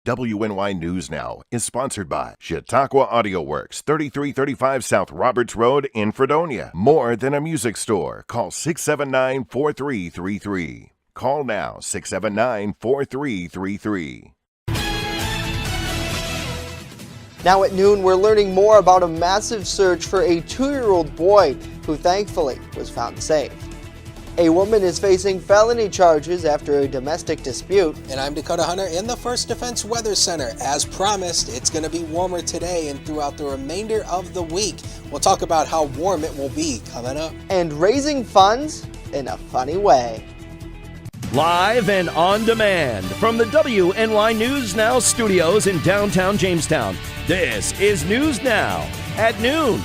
WNY News Now is sponsored by Chautauqua Audio Works, 3335 South Roberts Road in Fredonia. More than a music store. Call 679-4333. Call now, 679-4333. Now at noon, we're learning more about a massive search for a 2-year-old boy who thankfully was found safe. A woman is facing felony charges after a domestic dispute. And I'm Dakota Hunter in the First Defense Weather Center. As promised, it's going to be warmer today and throughout the remainder of the week. We'll talk about how warm it will be coming up. And raising funds in a funny way. Live and on demand from the WNY News Now studios in downtown Jamestown. This is News Now at noon.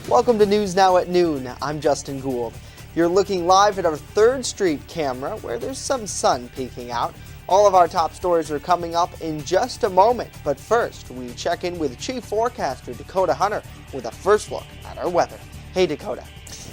Welcome to News Now at noon. I'm Justin Gould. You're looking live at our 3rd Street camera where there's some sun peeking out. All of our top stories are coming up in just a moment. But first, we check in with Chief Forecaster Dakota Hunter with a first look at our weather. Hey, Dakota.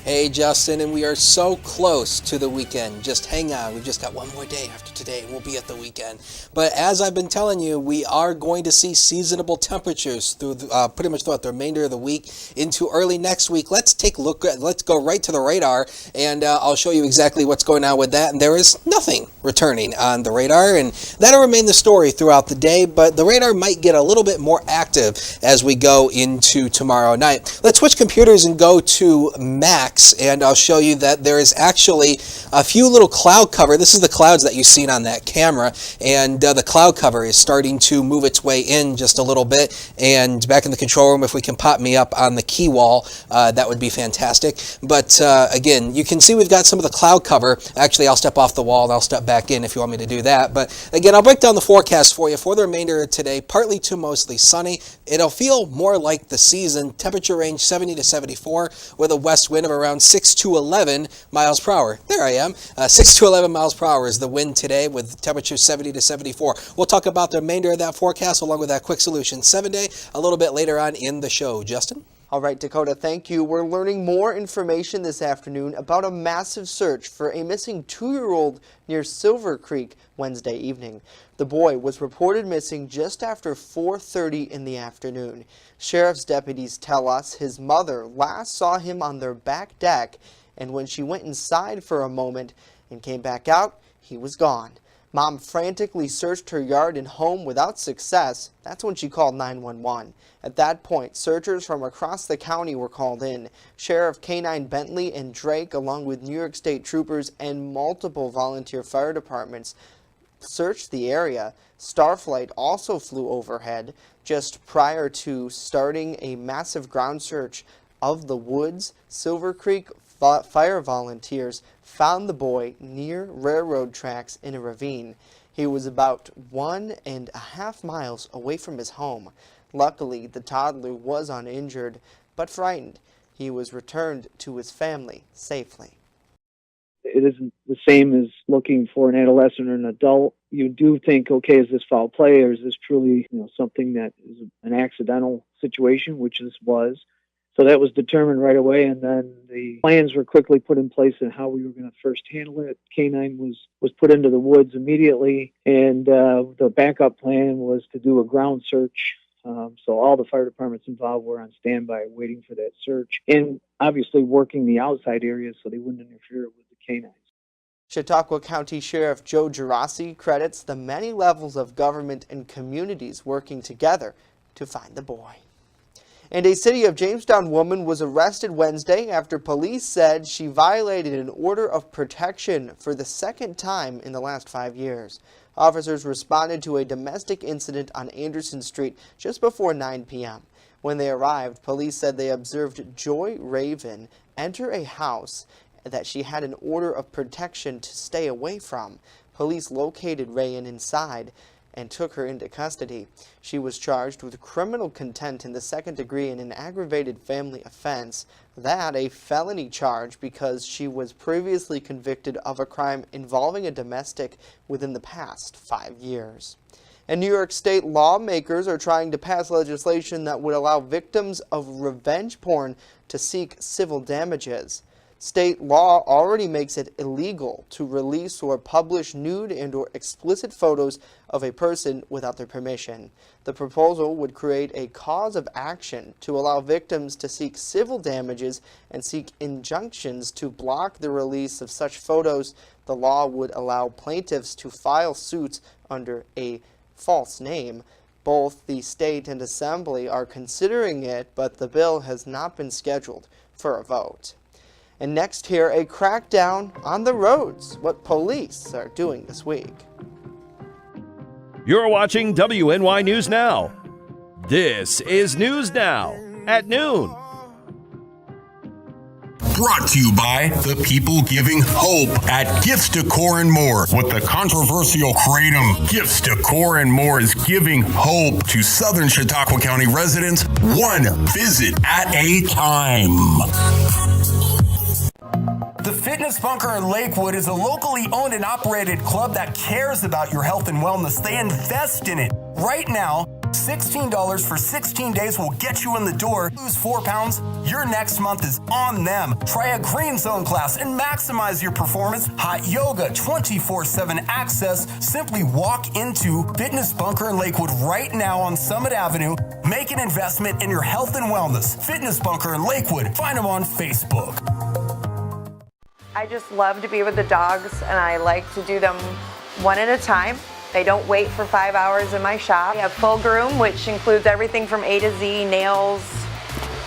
Hey, Justin, and we are so close to the weekend. Just hang on. We've just got one more day after today. We'll be at the weekend. But as I've been telling you, we are going to see seasonable temperatures through pretty much throughout the remainder of the week into early next week. Let's go right to the radar, and I'll show you exactly what's going on with that. And there is nothing returning on the radar, and that'll remain the story throughout the day. But the radar might get a little bit more active as we go into tomorrow night. Let's switch computers and go to Mac. And I'll show you that there is actually a few little cloud cover. This is the clouds that you've seen on that camera, and the cloud cover is starting to move its way in just a little bit. And back in the control room, if we can pop me up on the key wall, that would be fantastic. But again, you can see we've got some of the cloud cover. Actually, I'll step off the wall and I'll step back in if you want me to do that. But again, I'll break down the forecast for you for the remainder of today. Partly to mostly sunny. It'll feel more like the season. Temperature range 70 to 74 with a west wind of around 6 to 11 miles per hour. There I am. 6 to 11 miles per hour is the wind today with temperature 70 to 74. We'll talk about the remainder of that forecast along with that quick solution 7-day a little bit later on in the show. Justin? All right, Dakota, thank you. We're learning more information this afternoon about a massive search for a missing 2-year-old near Silver Creek Wednesday evening. The boy was reported missing just after 4:30 in the afternoon. Sheriff's deputies tell us his mother last saw him on their back deck, and when she went inside for a moment and came back out, he was gone. Mom frantically searched her yard and home without success. That's when she called 911. At that point, searchers from across the county were called in. Sheriff K-9 Bentley and Drake, along with New York State troopers and multiple volunteer fire departments, searched the area. Starflight also flew overhead just prior to starting a massive ground search of the woods. Silver Creek fire volunteers found the boy near railroad tracks in a ravine. He was about 1.5 miles away from his home. Luckily, the toddler was uninjured, but frightened. He was returned to his family safely. It isn't the same as looking for an adolescent or an adult. You do think, okay, is this foul play or is this truly, something that is an accidental situation, which this was. So that was determined right away, and then the plans were quickly put in place on how we were going to first handle it. K-9 was put into the woods immediately, and the backup plan was to do a ground search. So all the fire departments involved were on standby waiting for that search, and obviously working the outside areas so they wouldn't interfere with the K-9s. Chautauqua County Sheriff Joe Gerasi credits the many levels of government and communities working together to find the boy. And a City of Jamestown woman was arrested Wednesday after police said she violated an order of protection for the 2nd time in the last 5 years. Officers responded to a domestic incident on Anderson Street just before 9 p.m. When they arrived, police said they observed Joy Raven enter a house that she had an order of protection to stay away from. Police located Raven inside and took her into custody. She was charged with criminal contempt in the 2nd degree and an aggravated family offense. That a felony charge because she was previously convicted of a crime involving a domestic within the past 5 years. And New York State lawmakers are trying to pass legislation that would allow victims of revenge porn to seek civil damages. State law already makes it illegal to release or publish nude and/or explicit photos of a person without their permission. The proposal would create a cause of action to allow victims to seek civil damages and seek injunctions to block the release of such photos. The law would allow plaintiffs to file suits under a false name. Both the state and assembly are considering it, but the bill has not been scheduled for a vote. And next here, a crackdown on the roads, what police are doing this week. You're watching WNY News Now. This is News Now at noon. Brought to you by the people giving hope at Gifts Decor and More. With the controversial Kratom, Gifts Decor and More is giving hope to Southern Chautauqua County residents, one visit at a time. The Fitness Bunker in Lakewood is a locally owned and operated club that cares about your health and wellness. They invest in it. Right now, $16 for 16 days will get you in the door. Lose 4 pounds, your next month is on them. Try a green zone class and maximize your performance. Hot yoga, 24/7 access. Simply walk into Fitness Bunker in Lakewood right now on Summit Avenue. Make an investment in your health and wellness. Fitness Bunker in Lakewood. Find them on Facebook. I just love to be with the dogs, and I like to do them one at a time. They don't wait for 5 hours in my shop. We have full groom, which includes everything from A to Z, nails,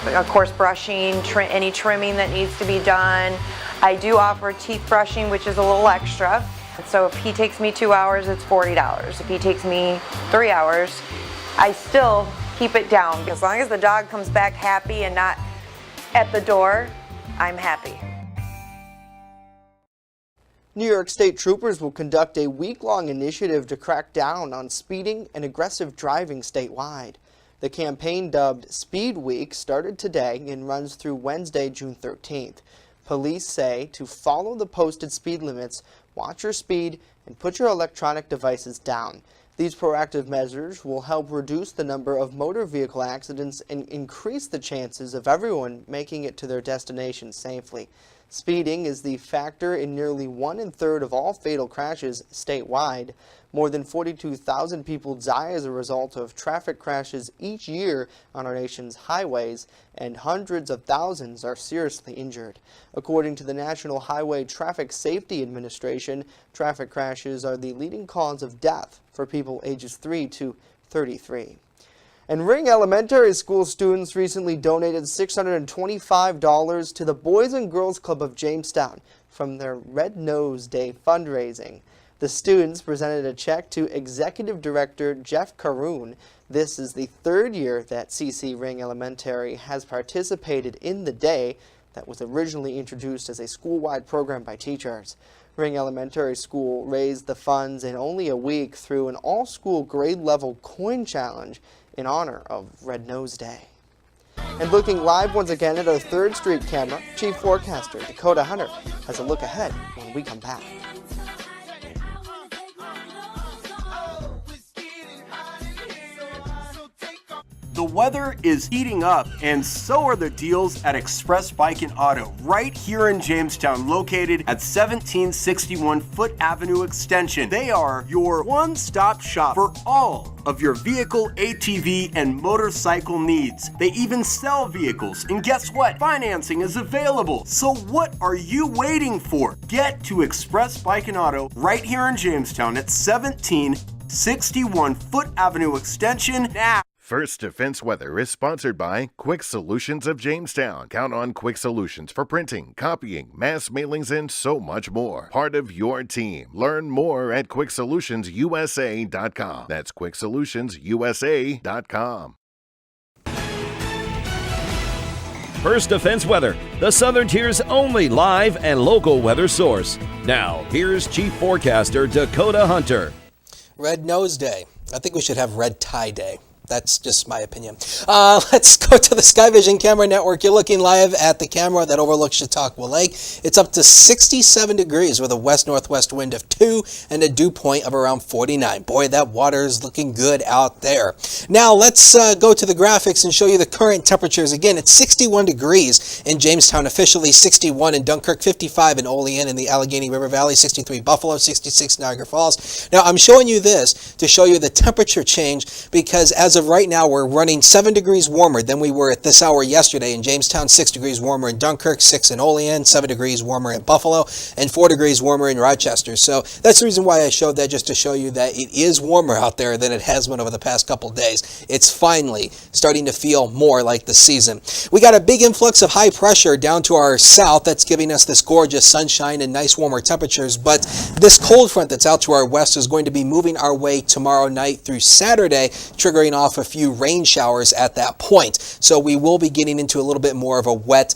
of course brushing, any trimming that needs to be done. I do offer teeth brushing, which is a little extra. So if he takes me 2 hours, it's $40. If he takes me 3 hours, I still keep it down. As long as the dog comes back happy and not at the door, I'm happy. New York State troopers will conduct a week-long initiative to crack down on speeding and aggressive driving statewide. The campaign, dubbed Speed Week, started today and runs through Wednesday, June 13th. Police say to follow the posted speed limits, watch your speed, and put your electronic devices down. These proactive measures will help reduce the number of motor vehicle accidents and increase the chances of everyone making it to their destination safely. Speeding is the factor in nearly 1/3 of all fatal crashes statewide. More than 42,000 people die as a result of traffic crashes each year on our nation's highways, and hundreds of thousands are seriously injured. According to the National Highway Traffic Safety Administration, traffic crashes are the leading cause of death for people ages 3 to 33. And Ring Elementary School students recently donated $625 to the Boys and Girls Club of Jamestown from their Red Nose Day fundraising. The students presented a check to Executive Director Jeff Caroon. This is the third year that CC Ring Elementary has participated in the day that was originally introduced as a school-wide program by teachers. Ring Elementary School raised the funds in only a week through an all-school grade-level coin challenge in honor of Red Nose Day. And looking live once again at our 3rd Street camera, Chief Forecaster Dakota Hunter has a look ahead when we come back. The weather is heating up, and so are the deals at Express Bike and Auto, right here in Jamestown, located at 1761 Foot Avenue Extension. They are your one-stop shop for all of your vehicle, ATV, and motorcycle needs. They even sell vehicles, and guess what? Financing is available. So what are you waiting for? Get to Express Bike and Auto right here in Jamestown at 1761 Foot Avenue Extension now. First Defense Weather is sponsored by Quick Solutions of Jamestown. Count on Quick Solutions for printing, copying, mass mailings, and so much more. Part of your team. Learn more at QuickSolutionsUSA.com. That's QuickSolutionsUSA.com. First Defense Weather, the Southern Tier's only live and local weather source. Now, here's Chief Forecaster Dakota Hunter. Red Nose Day. I think we should have Red Tie Day. That's just my opinion. Let's go to the Sky Vision Camera Network. You're looking live at the camera that overlooks Chautauqua Lake. It's up to 67 degrees with a west-northwest wind of 2 and a dew point of around 49. Boy, that water is looking good out there. Now, let's go to the graphics and show you the current temperatures. Again, it's 61 degrees in Jamestown, officially 61 in Dunkirk, 55 in Olean in the Allegheny River Valley, 63 Buffalo, 66 Niagara Falls. Now, I'm showing you this to show you the temperature change because as of right now, we're running 7 degrees warmer than we were at this hour yesterday in Jamestown, 6 degrees warmer in Dunkirk, 6 in Olean, 7 degrees warmer in Buffalo, and 4 degrees warmer in Rochester. So that's the reason why I showed that, just to show you that it is warmer out there than it has been over the past couple of days. It's finally starting to feel more like the season. We got a big influx of high pressure down to our south that's giving us this gorgeous sunshine and nice warmer temperatures, but this cold front that's out to our west is going to be moving our way tomorrow night through Saturday, triggering off a few rain showers at that point. So we will be getting into a little bit more of a wet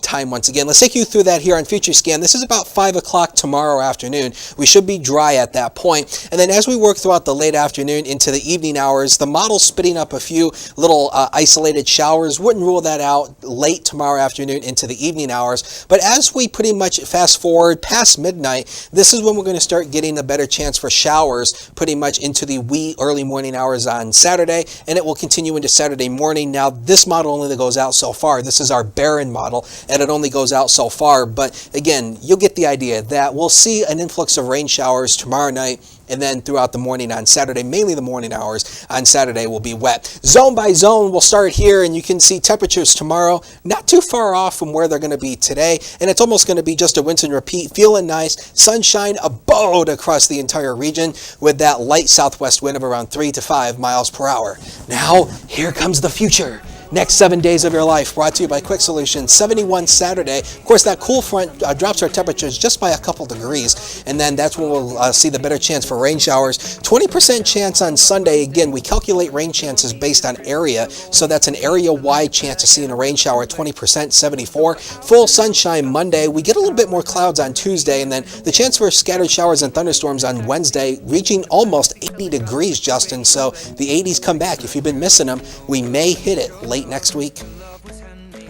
time once again. Let's take you through that here on Future Scan. This is about 5 o'clock tomorrow afternoon. We should be dry at that point. And then as we work throughout the late afternoon into the evening hours, the model's spitting up a few little isolated showers. Wouldn't rule that out late tomorrow afternoon into the evening hours. But as we pretty much fast forward past midnight, this is when we're going to start getting a better chance for showers pretty much into the wee early morning hours on Saturday, and it will continue into Saturday morning. Now, this model only goes out so far. This is our Barron model, and it only goes out so far. But again, you'll get the idea that we'll see an influx of rain showers tomorrow night, and then throughout the morning on Saturday, mainly the morning hours on Saturday will be wet. Zone by zone, we'll start here, and you can see temperatures tomorrow not too far off from where they're going to be today, and it's almost going to be just a rinse and repeat. Feeling nice, sunshine abode across the entire region with that light southwest wind of around 3 to 5 miles per hour. Now, here comes the future. Next 7 days of your life, brought to you by Quick Solutions. 71 Saturday. Of course, that cool front drops our temperatures just by a couple degrees, and then that's when we'll see the better chance for rain showers. 20% chance on Sunday. Again, we calculate rain chances based on area, so that's an area-wide chance of seeing a rain shower, 20%, 74. Full sunshine Monday. We get a little bit more clouds on Tuesday, and then the chance for scattered showers and thunderstorms on Wednesday, reaching almost 80 degrees, Justin. So the 80s come back. If you've been missing them, we may hit it late next week.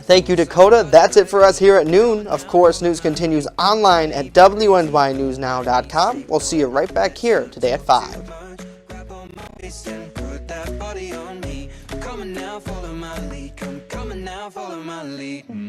Thank you, Dakota. That's it for us here at noon. Of course, news continues online at WNYNewsNow.com. We'll see you right back here today at 5. Coming now, follow my lead.